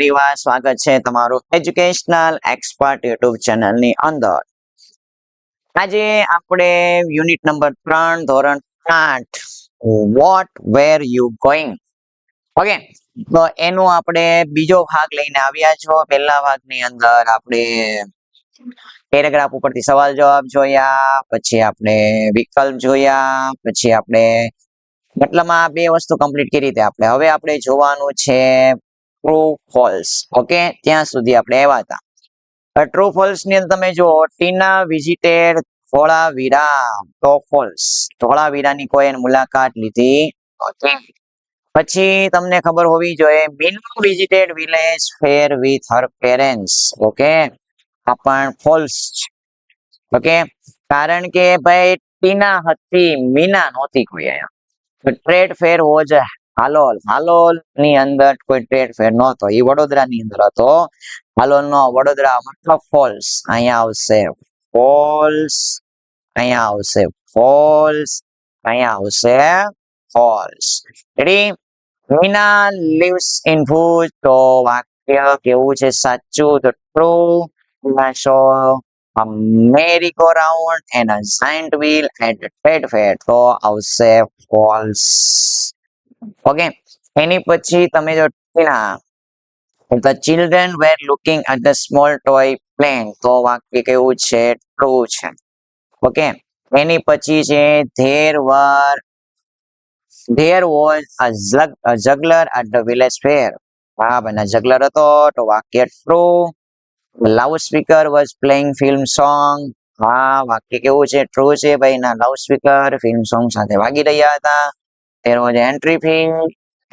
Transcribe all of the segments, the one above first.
ફરીવાર સ્વાગત છે તમારું એજ્યુકેશનલ એક્સપર્ટ યુટ્યુબ ચેનલ ની અંદર. આજે આપણે યુનિટ નંબર 3 ધોરણ 8 what were you going. Okay, તો એનો આપણે બીજો ભાગ લઈને આવ્યા છો. પહેલા ભાગની અંદર આપણે પેરેગ્રાફ ઉપરથી સવાલ જવાબ જોયા, પછી આપણે વિકલ્પ જોયા, પછી આપણે મતલબમાં બે વસ્તુ કમ્પ્લીટ કરી હતી આપણે. હવે આપણે જોવાનું છે ટ્રુ ફોલ્સ. ઓકે, ત્યાં સુધી આપણે આવ્યા હતા. ટ્રુ ફોલ્સ ની અંદર તમે જો ટીના વિઝિટેડ ધોળાવીરા, તો ફોલ્સ. ધોળાવીરાની કોઈ મુલાકાત લીધી નથી. પછી તમને ખબર હોવી જોઈએ Meenu visited village fair with her parents. Okay, આ પણ ફોલ્સ છે. ઓકે, કારણ કે ભાઈ ટીના હતી, મીના નહોતી કોઈ અહીંયા. Trade fair was Halol. Halol ની અંદર કોઈ ટ્રેડ ફેર નહોતો, એ વડોદરા ની અંદર હતો. હાલોલ નો વડોદરા મતલબ ફોલ્સ. અહીંયા આવશે ફોલ્સ, અહીંયા આવશે ફોલ્સ, અહીંયા આવશે false. Ready? Meena lives in Bhuj, તો વાક્ય કેવું છે? સાચું. તો true. Show a merry-go-round and a giant wheel at the trade fair, તો આવશે false. ઓકે, એની પછી તમે જો the children were looking at the small toy plane, તો વાક્ય કેવું છે? ટ્રુ છે. ઓકે, એની પછી છે there was a juggler at the village fair. હા ભાઈ, જગલર હતો, તો વાક્ય true. Loudspeaker was playing film song. હા, વાક્ય કેવું છે? ટ્રુ છે ભાઈ. ના, લાઉડસ્પીકર ફિલ્મ સોંગ સાથે વાગી રહ્યા હતા. there was entry fee.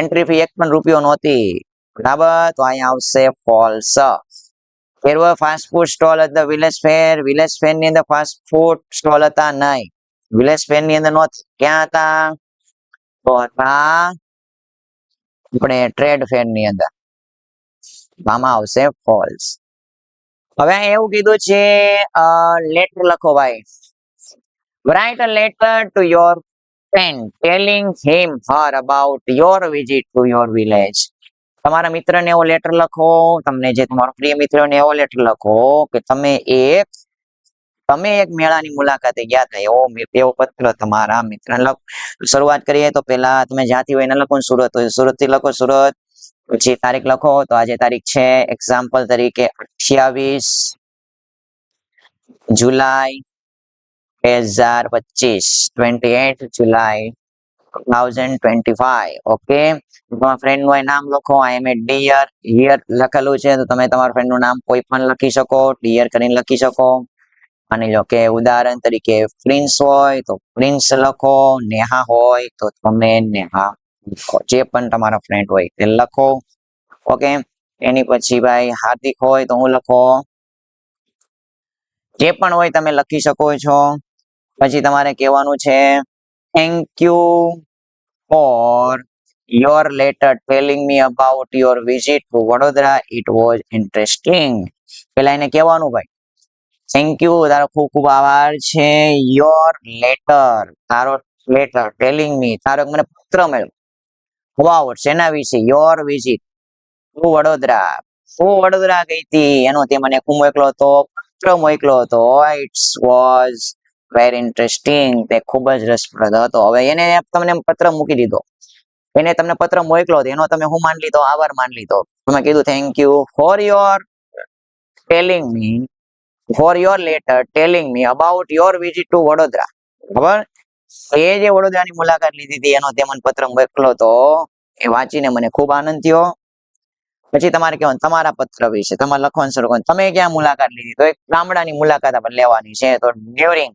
Entry fee 1 પણ રૂપિયો નહોતી. બરાબર, તો અહીંયા આવશે false. there were fast food stall at the village fair. village fair ની અંદર ફાસ્ટ ફૂડ સ્ટોલ હતા નહીં. village fair ની અંદર નહોતા. ક્યાં હતા? તો હતા આપણે ટ્રેડ ફેર ની અંદર. આમાં આવશે ફોલ્સ. હવે એવું કીધું છે લેટર લખો ભાઈ. write a letter to your friend telling him her about your visit to your village. તમારા મિત્રને એવો લેટર લખો, તમને જે તમારો પ્રિય મિત્ર ને એવો લેટર લખો કે તમે એક મેળાની મુલાકાતે ગયા હતા, એવો પત્ર તમારા મિત્રને લખો. શરૂઆત કરીએ તો પહેલા તમે જ્યાંથી હોય એને લખો. સુરત હોય સુરત થી લખો સુરત. પછી તારીખ લખો, તો આજે તારીખ છે એક્ઝામ્પલ તરીકે 28 જુલાઈ 2025, 28 જુલાઈ 2025. ઓકે, તમારા ફ્રેન્ડ નું નામ લખો. આઈ એમ એ ડિયર. હિયર લખેલું છે તો તમે તમારા ફ્રેન્ડ નું નામ કોઈ પણ લખી શકો, ડિયર કરીને લખી શકો. માની લો કે ઉદાહરણ તરીકે પ્રિન્સ હોય તો પ્રિન્સ લખો, નેહા હોય તો તમે નેહા લખો. જે પણ તમારા ફ્રેન્ડ હોય તે લખો. ઓકે, એની પછી ભાઈ હાર્દિક હોય તો હું લખો. જે પણ હોય તમે લખી શકો છો. પછી તમારે કહેવાનું છે thank you for your letter telling me about your visit to Vadodara, it was interesting. પેલા એને કહેવાનું ભાઈ થેન્ક યુ, તારો ખૂબ ખૂબ આભાર છે. યોર લેટર, તારો લેટર. ટેલિંગ મી, તારો મને પત્ર મળ્યો. અબાઉટ, શેના વિશે? Your visit to Vadodara. હું વડોદરા ગઈ હતી એનો તે મને શું મોકલો હતો? પત્ર મોકલો હતો. ઇટ્સ વોઝ વેરી ઇન્ટરેસ્ટિંગ, તે ખૂબ જ રસપ્રદ હતો. હવે એને તમને પત્ર મૂકી દીધો, એને તમને પત્ર મોકલો હતો, એનો તમે શું માન લીધો? આભાર માન લીધો. તમે કીધું thank you for your telling me, for your letter telling me about your visit to Vadodara. ખબર? એ જે વડોદરાની મુલાકાત લીધી હતી એનો તે મને પત્ર મોકલો હતો, એ વાંચીને મને ખૂબ આનંદ થયો. પછી તમારે કહેવાનું તમારા પત્ર વિશે તમારે લખવાનું શરૂ કરવાનું. તમે ક્યાં મુલાકાત લીધી? તો એક ગામડાની મુલાકાત આપણે લેવાની છે. તો ડ્યુરિંગ,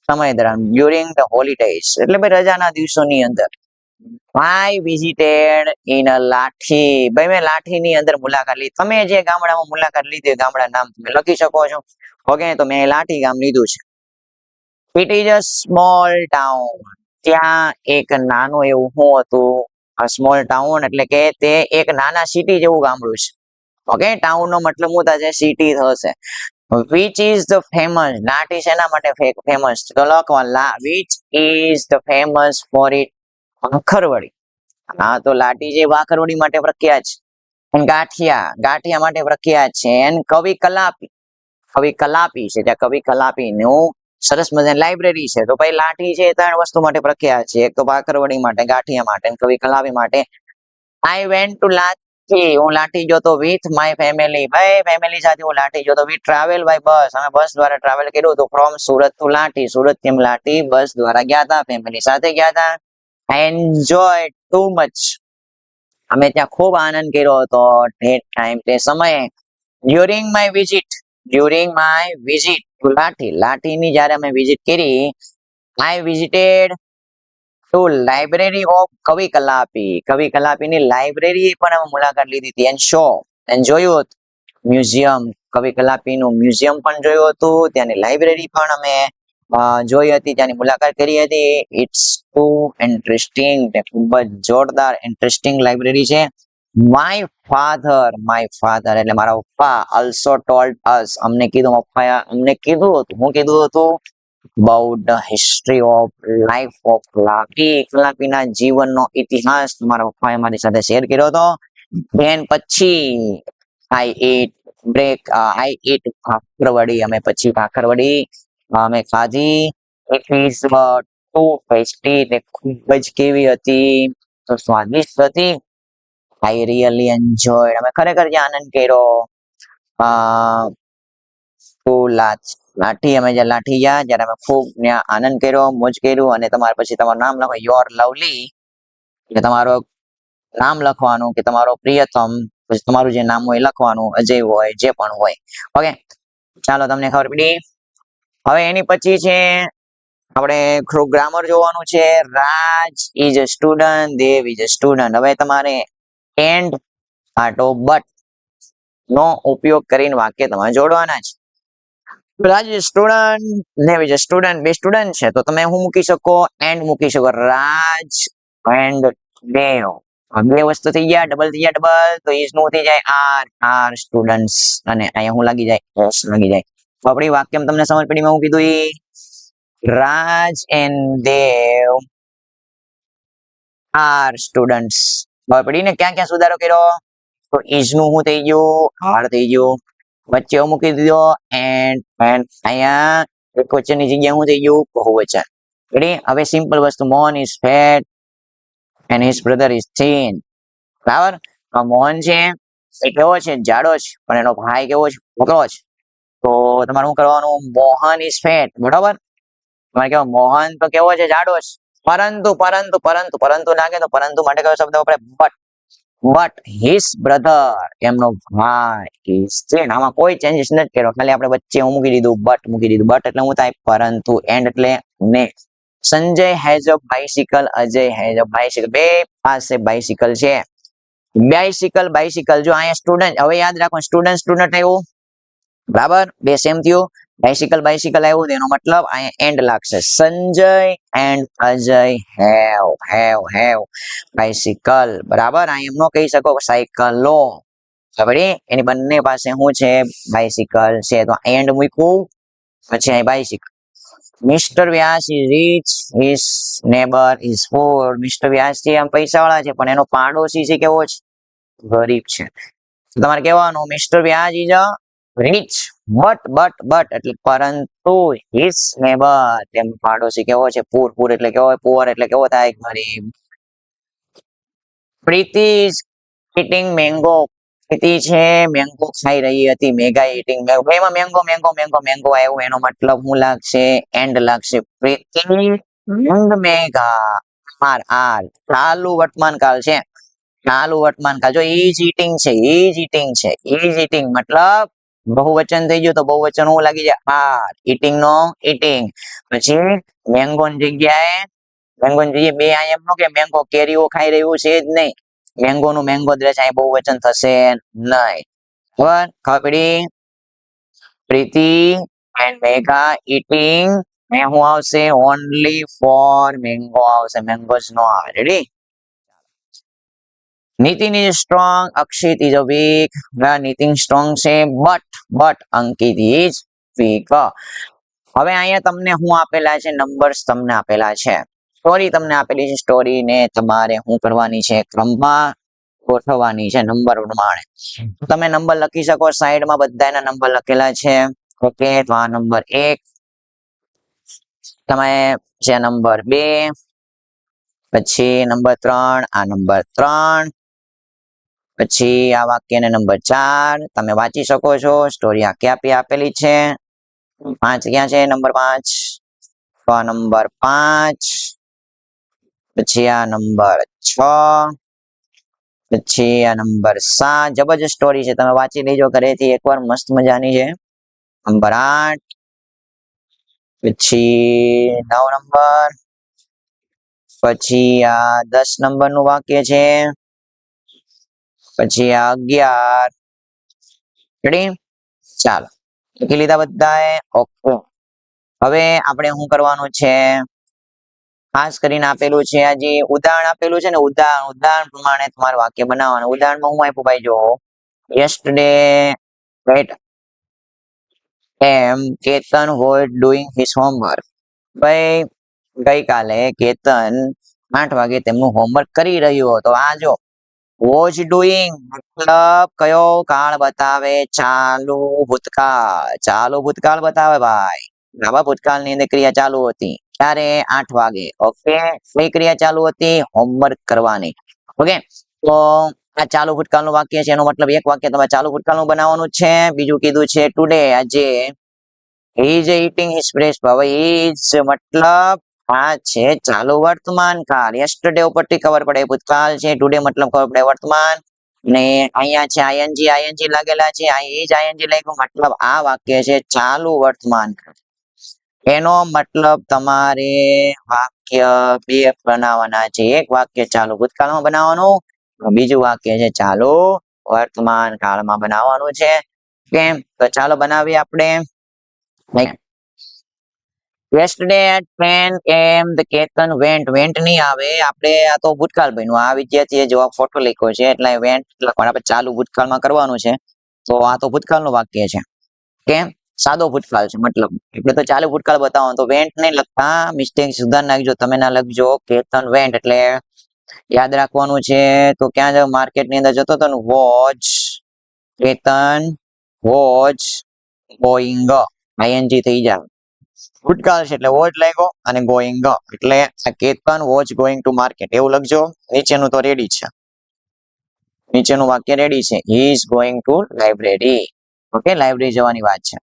સમય દરમિયાન, ડ્યુરિંગ ધ હોલિડેઝ, એટલે ભાઈ રજાના દિવસોની અંદર. I visited in a લાઠી. ભાઈ મેં લાઠીની અંદર મુલાકાત લીધી. તમે જે ગામડામાં મુલાકાત લીધી ગામડા નામ તમે લખી શકો છો. ઓકે, તો મેં લાઠી ગામ લીધું છે. It is a small town. ત્યાં એક નાનું એવું શું હતું? આ સ્મોલ ટાઉન એટલે કે તે એક નાના સિટી જેવું ગામડું છે. ઓકે, ટાઉન નો મતલબ શું થશે? સિટી થશે. which is the famous, લાઠી શેના માટે ફેમસ? તો લખવા which is the famous for it bhakarwadi. હા, તો લાઠી જે ભાખરવડી માટે પ્રખ્યાત છે. And ગાંઠિયા માટે પ્રખ્યાત છે. And કવિ કલાપી છે, ત્યાં કવિ કલાપી નું સરસ મજાની લાઇબ્રેરી છે. તો ભાઈ લાઠી છે એ ત્રણ વસ્તુ માટે પ્રખ્યાત છે. એક તો ભાખરવડી માટે, ગાંઠિયા માટે અને કવિ કલાપી માટે. આઈ વેન્ટ ટુ લાઠી, હું લાઠી ગયો તો વિથ માય ફેમિલી, ભાઈ ફેમિલી સાથે હું લાઠી ગયો તો. વી ટ્રાવેલ બાય બસ, અમે બસ દ્વારા ટ્રાવેલ કર્યું હતું. ફ્રોમ સુરત ટુ લાઠી, સુરત થી લાઠી બસ દ્વારા ગયા હતા, ફેમિલી સાથે ગયા હતા. આઈ એન્જોય ટુ મચ, અમે ત્યાં ખૂબ આનંદ કર્યો હતો. ધેટ ટાઈમ, તે સમયે. During my visit to Lathi, લાઠીની જ્યારે અમે વિઝિટ કરી. I visited to library of કવિ કલાપી, કવિ કલાપીની લાઇબ્રેરી પણ અમે મુલાકાત લીધી હતી. એન્ડ જોયું મ્યુઝિયમ, કવિ કલાપીનું મ્યુઝિયમ પણ જોયું હતું. ત્યાંની લાઇબ્રેરી પણ અમે જોઈ હતી, ત્યાંની મુલાકાત કરી હતી. ઇટ્સ ટુ ઇન્ટરેસ્ટિંગ, ખૂબ જ જોરદાર ઇન્ટરેસ્ટિંગ લાઇબ્રેરી છે. માય ફાધર એટલે મારા પપ્પા also told us, અમને કીધું, પપ્પાએ અમને કીધું હતું. હું કીધું હતું? about the history of life of કલાપીના જીવનનો ઇતિહાસ મારા પપ્પાએ મારી સાથે શેર કર્યો હતો. then પછી I ate ભાખરવડી, અમે પછી ભાખરવડી અમે ખાધી. it is too tasty, તે ખૂબ જ કેવી હતી, તો સ્વાદિષ્ટ હતી. I really enjoyed, અમે ખરેખર જે આનંદ કર્યો. to લાઠી, અમે જે લાઠી ગયા જ્યારે અમે ખૂબ ત્યાં આનંદ કર્યો, મોજ કર્યું. અને તમારે પછી તમારું નામ લખો, યોર લવલી, એટલે તમારું નામ લખવાનું કે તમારો પ્રિયતમ, પછી તમારું જે નામ હોય લખવાનું, અજય હોય, જે પણ હોય. ઓકે, ચાલો, તમને ખબર પડી. હવે એની પછી છે આપણે ગ્રામર જોવાનું છે. Raj is a student, Dev is a student. હવે તમારે એન્ડ કાંટો બટ નો ઉપયોગ કરીને વાક્ય તમારે જોડવાના છે. Raj is student, Dev is a student, બે સ્ટુડન્ટ છે, તો તમે શું મૂકી શકો? એન્ડ મૂકી શકો. રાજ એન્ડ દેવ, બે વસ્તુ થઈ ગયા, ડબલ થઈ ગયા, ડબલ. તો ઇઝ નું થઈ જાય આર સ્ટુડન્ટ્સ, અને અહીંયા હું લાગી જાય? એસ લાગી જાય. તો આપણી વાક્યમાં તમને સમજ પડી હું કીધું? રાજ એન્ડ દેવ આર સ્ટુડન્ટ્સ. ખબર પડી ને ક્યાં ક્યાં સુધારો કર્યો? તો ઇઝ નું શું થઈ ગયું? આર થઈ ગયું. વચ્ચે હું મૂકી દીધો એન્ડ અહીંયા એકવચનની જગ્યાએ શું થઈ ગયું? બહુવચન. રેડી? હવે સિમ્પલ વસ્તુ, Mohan is fat and his brother is thin. બરાબર? મોહન છે એ કેવો છે? જાડો છે, પણ એનો ભાઈ કેવો છે? પતળો છે. તો તમારે શું કરવાનું? મોહન ઇઝ ફેટ, બરાબર? તમારે કેવો? મોહન તો કેવો છે? જાડો છે. પરંતુ પરંતુ પરંતુ પરંતુ લાગે તો પરંતુ માટે કયો શબ્દ વપરાય? બટ હિઝ બ્રધર, એમનો ભાઈ ઇઝ થિન. આમાં કોઈ ચેન્જીસ નથી કર્યો, ખાલી આપણે વચ્ચે હું મૂકી દીધું? બટ મૂકી દીધું. બટ એટલે શું થાય? પરંતુ. એન્ડ એટલે ને. Sanjay has a bicycle, Ajay has a bicycle, બે પાસે બાઇસિકલ છે. બાઇસિકલ, જો અહીંયા સ્ટુડન્ટ, હવે યાદ રાખો, સ્ટુડન્ટ આવ્યું, બરાબર? બે સેમ થયું. બાઇસિકલ આવ્યું, તેનો મતલબ અહીંયા એન્ડ લાગશે. Sanjay and Ajay have bicycle, બરાબર? અહીંયા એમ ન કહી શકો સાયકલો. ખબર? એની બંને પાસે શું છે? બાઇસિકલ છે. તો એન્ડ મૂક્યું, પછી અહીં bicycle. Mister Vyas is rich, his neighbour is poor. Mister Vyas છે આમ પૈસાવાળા છે, પણ એનો પાડોશી છે કેવો છે? ગરીબ છે. તમારે કહેવાનું mister Vyas is a rich, but એટલે પરંતુ, હિઝ નેબર, તેમ પાડોશી કેવો છે? પુઅર એટલે કેવો? પુઅર એટલે કેવો થાય? ગરીબ. પ્રીતિ ઇઝ ઇટિંગ મેંગો, પ્રીતિ છે મેંગો ખાઈ રહી હતી. મેગા ઇટિંગ મેંગો, એમાં મેંગો આવ્યું, એનો મતલબ શું લાગશે? એન્ડ લાગશે. પ્રીતિ એન્ડ મેગા, આર ચાલુ વર્તમાન કાળ છે. ચાલુ વર્તમાન કાળ. જો ઇઝ ઇટિંગ છે, ઇઝ ઇટિંગ મતલબ બહુવચન થઈ ગયું, તો બહુવચન શું લાગી જાય? આર. ઇટિંગ નો ઇટિંગ. પછી મેંગો ની જગ્યાએ બે આ એમ નો કે મેંગો કેરીઓ ખાઈ રહ્યું છે જ નહીં. મેંગો નું મેંગો જ રહેશે, બહુવચન થશે નહીં. બરાબર? ખબર પડી? પ્રીતિ એન્ડ મેગા ઇટિંગ, મે શું આવશે? ઓનલી ફોર મેંગો આવશે, મેંગોઝ નો આવે. Ready? Nitin is strong, Akshit is a weak. Nitin strong છે, બટ અંકિત ઇઝ વીક. હવે અહીંયા તમને શું આપેલા છે? નંબર્સ તમને આપેલા છે. સ્ટોરી તમને આપેલી છે. સ્ટોરી ને તમારે શું કરવાની છે? ક્રમમાં ગોઠવવાની છે નંબર પ્રમાણે. તમે નંબર લખી શકો, સાઈડમાં બધાના નંબર લખેલા છે. ઓકે, તો આ નંબર 1, તમે છે નંબર 2, પછી નંબર 3, આ નંબર 3, પછી આ વાક્યને નંબર 4 તમે વાંચી શકો છો. સ્ટોરી આખી આપેલી છે. 5 ક્યાં છે? નંબર 5, તો આ નંબર 5, પછી આ નંબર 6, પછી આ નંબર 7. જબરજસ્ત સ્ટોરી છે, તમે વાંચી લેજો ઘરેથી એકવાર, મસ્ત મજાની છે. નંબર 8, પછી 9 નંબર, પછી આ 10 નંબરનું વાક્ય છે, પછી આ 11. રેડી? ચાલો, લખી લીધા બધાએ? ઓકે. હવે આપણે શું કરવાનું છે, ખાસ કરીને આપેલું છે આ જે ઉદાહરણ આપેલું છે ને, ઉદાહરણ પ્રમાણે તમારે વાક્ય બનાવવાનું. ઉદાહરણમાં હું આપ્યું ભાઈ, જો yesterday at Ketan was doing his homework. ભાઈ ગઈકાલે કેતન 8 વાગે તેમનું હોમવર્ક કરી રહ્યો હતો. આ જો was doing મતલબ કયો કાળ બતાવે? ચાલુ ભૂતકાળ. ચાલુ ભૂતકાળ બતાવે ભાઈ. બરાબર, ભૂતકાળની અંદર ક્રિયા ચાલુ હતી. ત્યારે 8 વાગે. ઓકે, કઈ ક્રિયા ચાલુ હતી? હોમવર્ક કરવાની. ઓકે, તો આ ચાલુ ભૂતકાળનું વાક્ય છે, એનો મતલબ એક વાક્ય તમે ચાલુ ભૂતકાળનું બનાવવાનું છે. બીજું કીધું છે ટુડે, આજે he is eating his breakfast. હવે is મતલબ આ છે ચાલુ વર્તમાન કાળ. yesterday ઉપરથી ખબર પડે ભૂતકાળ છે, ટુડે મતલબ ખબર પડે વર્તમાન, ને અહીંયા છે ing લાગેલા છે, આ is ing લાગ્યું, મતલબ આ વાક્ય છે ચાલુ વર્તમાન કાળ. એનો મતલબ તમારે વાક્ય બે બનાવવાના છે. એક વાક્ય ચાલુ ભૂતકાળમાં બનાવવાનું, બીજું વાક્ય છે ચાલુ વર્તમાન કાળમાં બનાવવાનું છે. કેમ? તો ચાલો બનાવીએ આપણે. yesterday at 10 am the Ketan went નહીં આવે, આપણે આ તો ભૂતકાળ બન્યું. આ વિદ્યાર્થીએ જવાબ ફોટો લખ્યો છે એટલે went લખવાનું, આપણે ચાલુ ભૂતકાળમાં કરવાનું છે. તો આ તો ભૂતકાળનું વાક્ય છે. કેમ? સાદો ભૂતકાળ છે મતલબ, એટલે તો ચાલુ ભૂતકાળ બતાવવાનું. તો વેન્ટ નહીં લખતા, મિસ્ટેક સુધાર નાખજો, તમે ના લખજો. કેતન વેન્ટ એટલે યાદ રાખવાનું છે. તો ક્યાં જાવ? માર્કેટ ની અંદર જતો હતો ને, watch Ketan watch going, ING થઈ જાય. ભૂતકાળ છે એટલે વોચ લાગ્યો, અને ગોઈંગ એટલે આ Ketan watch going to market એવું લખજો. નીચેનું તો રેડી છે, નીચેનું વાક્ય રેડી છે. He is going to library. Okay, library જવાની વાત છે.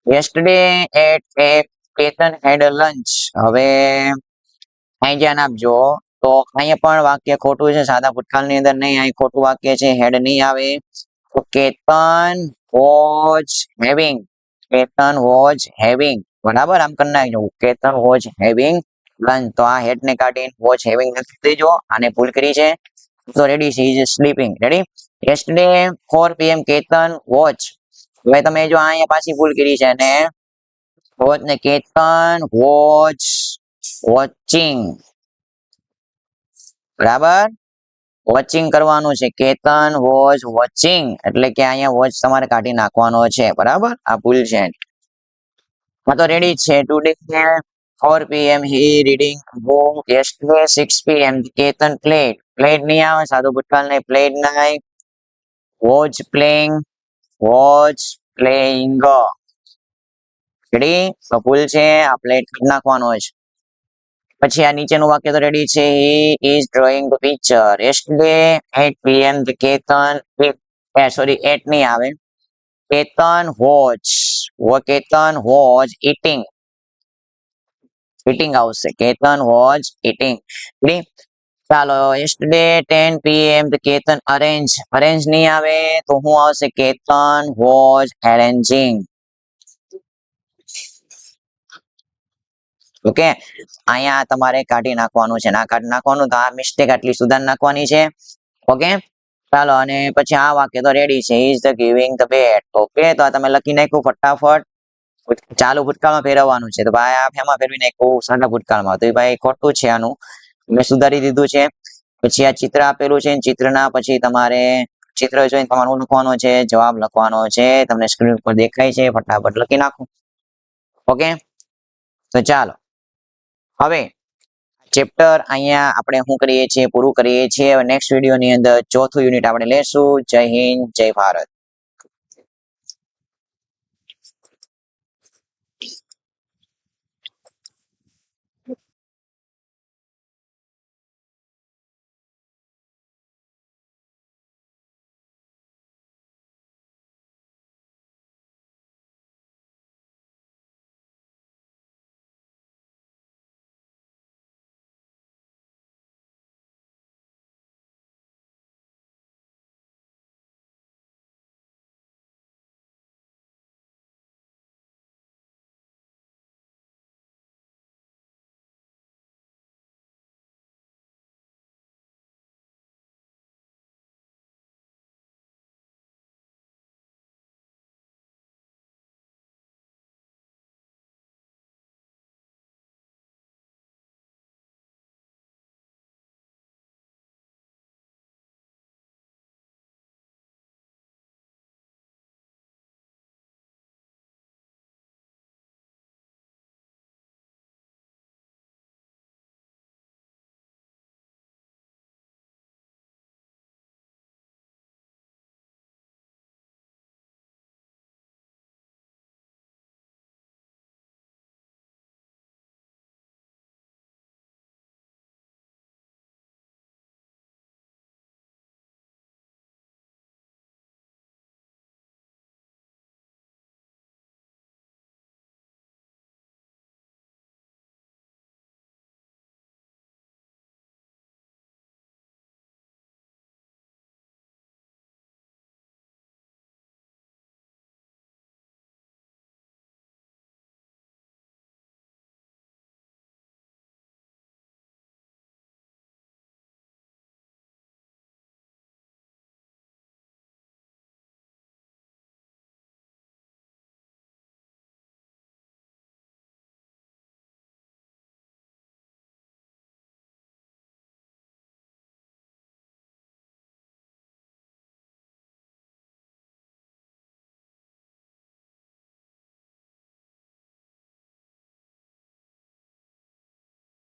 yesterday at Ketan had a lunch. હવે અહીં ધ્યાન આપજો, તો અહીંયા પણ વાક્ય ખોટું છે, સાદા ભૂતકાળની અંદર નહીં. અહીં ખોટું વાક્ય છે, હેડ નહીં આવે. તો Ketan was having, Ketan was having, બરાબર, આમ કરી નાખજો. કેતન was having lunch, તો આ હેડ ને કાઢીને was having લખી દેજો. આને ભૂલ કરી છે તો રેડી છે, is sleeping. Ready? yesterday 4 pm Ketan watch. હવે તમે જો અહીંયા પાછી ભૂલ કરી છે ને, વોચ ને કેતન વોચ વોચિંગ, બરાબર, વોચિંગ કરવાનું છે. કેતન વોચ વોચિંગ એટલે કે અહીંયા વોચ તમારે કાઢી નાખવાનો છે, બરાબર, આ ભૂલ છે. હા તો રેડી છે. Today 4 pm he reading book. yesterday 6 pm Ketan played નહીં આવે, સાદો ભૂતકાળ નહીં, played નહીં. was playing ready? તો ભૂલ છે, આ પ્લેટ નાખવાનો છે. પછી આ નીચેનું વાક્ય તો રેડી છે. he is drawing the picture. yesterday 8 pm the Ketan 8 નહીં આવે, Ketan was eating આવશે. Ketan was eating. ચાલો, yesterday 10 pm the Ketan arrange નહીં આવે, તો શું આવશે? Ketan was arranging. ઓકે, અહીંયા તમારે કાઢી નાખવાનું છે, ના કાઢી નાખવાનું, તો આ મિસ્ટેક આટલી સુધાર નાખવાની છે. ઓકે, ચાલો, અને પછી આ વાક્ય તો રેડી છે. is the giving the bed. Okay, તો આ તમે લખી નાખ્યું ફટાફટ. ચાલુ ભૂતકાળમાં ફેરવવાનું છે, તો ભાઈ આ ફેમાં ફેરવી નાખ્યું સાદા ભૂતકાળમાં, તો ભાઈ ખોટું છે, આનું મેં સુધારી દીધું છે. પછી આ ચિત્ર આપેલું છે, ચિત્રના પછી તમારે ચિત્ર જોઈને તમારું લખવાનું છે, જવાબ લખવાનો છે. તમને સ્ક્રીન ઉપર દેખાય છે, ફટાફટ લખી નાખો. ઓકે, તો ચાલો હવે ચેપ્ટર અહીંયા આપણે શું કરીએ છીએ પૂરું કરીએ છીએ. નેક્સ્ટ વિડીયોની અંદર ચોથું યુનિટ આપણે લેશું. જય હિન્દ, જય ભારત.